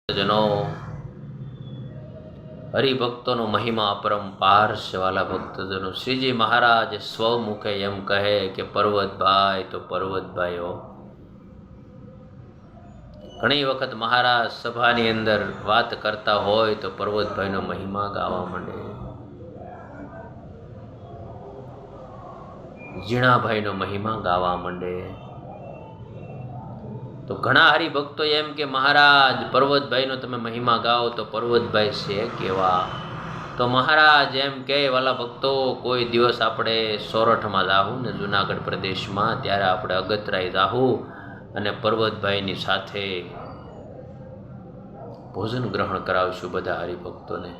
જનો હરિભક્તોનો મહિમા અપરંપાર છે. વાલા ભક્તજનો, શ્રીજી મહારાજ સ્વમુખે એમ કહે કે પર્વતભાઈ તો પર્વતભાઈઓ. ઘણી વખત મહારાજ સભાની અંદર વાત કરતા હોય તો પર્વતભાઈનો મહિમા ગાવા માંડે, ઝીણાભાઈનો મહિમા ગાવા માંડે. તો ઘણા હરિભક્તો એમ કે મહારાજ પર્વતભાઈનો તમે મહિમા ગાઓ તો પર્વતભાઈ છે કેવા? તો મહારાજ એમ કે વાલા ભક્તો, કોઈ દિવસ આપણે સોરઠમાં જાહું ને જુનાગઢ પ્રદેશમાં, ત્યારે આપણે અગતરાઈ જાહું અને પર્વતભાઈની સાથે ભોજન ગ્રહણ કરાવશું બધા હરિભક્તોને.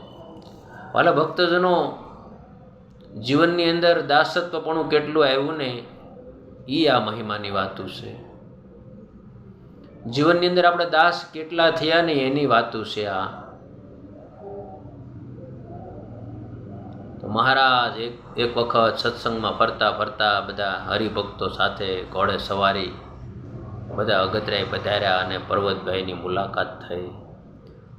વાલા ભક્તજનો, જીવનની અંદર દાસત્વપણું કેટલું આવ્યું ને એ આ મહિમાની વાતું છે. જીવનની અંદર આપણે દાસ કેટલા થયા ને એની વાતું છે આ. તો મહારાજ એક વખત સત્સંગમાં ફરતા ફરતા બધા હરિભક્તો સાથે ઘોડે સવારી બધા અગતરાય પધાર્યા અને પર્વતભાઈની મુલાકાત થઈ.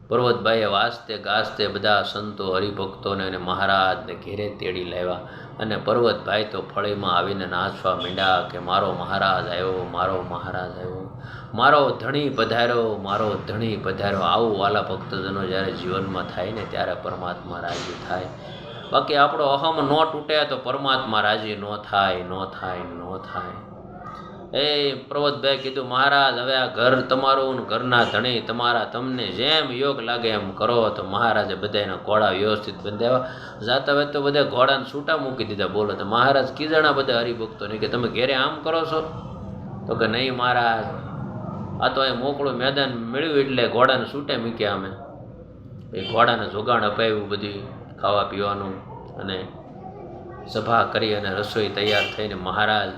પર્વતભાઈએ વાસ્તે ગાસ્તે બધા સંતો હરિભક્તોને અને મહારાજને ઘેરે તેડી લાવ્યા અને પર્વતભાઈ તો ફળીમાં આવીને નાચવા માંડ્યા કે મારો મહારાજ આવ્યો, મારો મહારાજ આવ્યો, મારો ધણી પધાર્યો, મારો ધણી પધાર્યો. આવું વાલા ભક્તજનો જ્યારે જીવનમાં થાય ને ત્યારે પરમાત્મા રાજી થાય. બાકી આપણો અહમ ન તૂટે તો પરમાત્મા રાજી ન થાય, ન થાય, ન થાય. એ પર્વતભાઈ કીધું, મહારાજ હવે આ ઘર તમારું, ઘરના ધણી તમારા, તમને જેમ યોગ લાગે એમ કરો. તો મહારાજે બધાના ઘોડા વ્યવસ્થિત બંધાવ્યા. જાતા હોય તો બધા ઘોડાને છૂટા મૂકી દીધા. બોલો તો મહારાજ કીધા બધા હરિભક્તોને કે તમે ઘેરે આમ કરો છો? તો કે નહીં મહારાજ, આ તો અહીં મોકળું મેદાન મેળવ્યું એટલે ઘોડાને છૂટે મૂક્યા. અમે એ ઘોડાને જોગાણ અપાવ્યું, બધી ખાવા પીવાનું, અને સભા કરી અને રસોઈ તૈયાર થઈને મહારાજ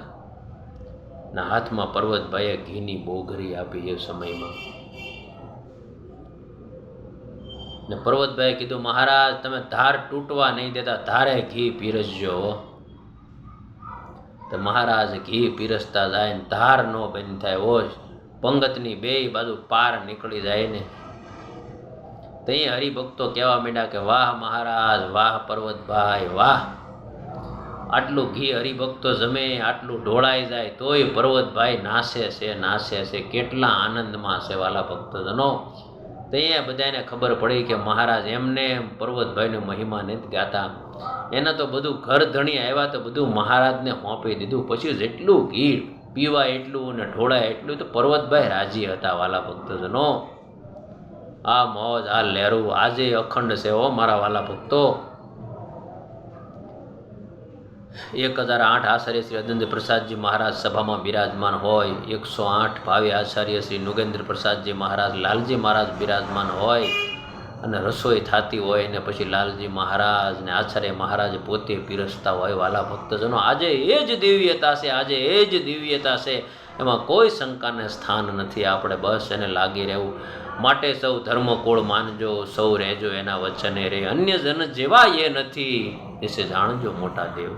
ના હાથમાં પર્વતભાઈએ ઘીની બોઘરી આપી. એ સમયમાં ને પર્વતભાઈએ કીધું, મહારાજ તમે ધાર તૂટવા નહીં દેતા, ધારે ઘી પીરસજો. તો મહારાજ ઘી પીરસતા જાય ને ધાર નો બની થાય હોય, પંગતની બે બાજુ પાર નીકળી જાય ને તઈ હરિભક્તો કહેવા માંડ્યા કે વાહ મહારાજ, વાહ પર્વતભાઈ, વાહ. આટલું ઘી હરિભક્તો જમે, આટલું ઢોળાઈ જાય તોય પર્વતભાઈ નાશે છે, નાશે છે, કેટલા આનંદમાં છે. વાલા ભક્તજનો, ત્યાં બધાને ખબર પડી કે મહારાજ એમને પર્વતભાઈનો મહિમા નથી ગાતા. એને તો બધું ઘર ધણી આવ્યા તો બધું મહારાજને સોંપી દીધું. પછી જેટલું ઘી પીવાય એટલું ને ઢોળાય એટલું તો પર્વતભાઈ રાજી હતા. વાલા ભક્તજનો, આ મોજ, આ લહેરું આજે અખંડ છે હો મારા વાલા ભક્તો. 1008 આચાર્ય શ્રી અદંત પ્રસાદજી મહારાજ સભામાં બિરાજમાન હોય, 108 ભાવિ આચાર્ય શ્રી નુગેન્દ્ર પ્રસાદજી મહારાજ, લાલજી મહારાજ બિરાજમાન હોય અને રસોઈ થતી હોય ને પછી લાલજી મહારાજ ને આચાર્ય મહારાજ પોતે પીરસતા હોય. વાલા ભક્તજનો, આજે એ જ દિવ્યતા છે, આજે એ જ દિવ્યતા છે, એમાં કોઈ શંકાને સ્થાન નથી. આપણે બસ એને લાગી રહેવું. માટે સૌ ધર્મકુળ માનજો, સૌ રહેજો એના વચને રે, અન્ય જન જેવા એ નથી, એસે જાણજો મોટા દેવ.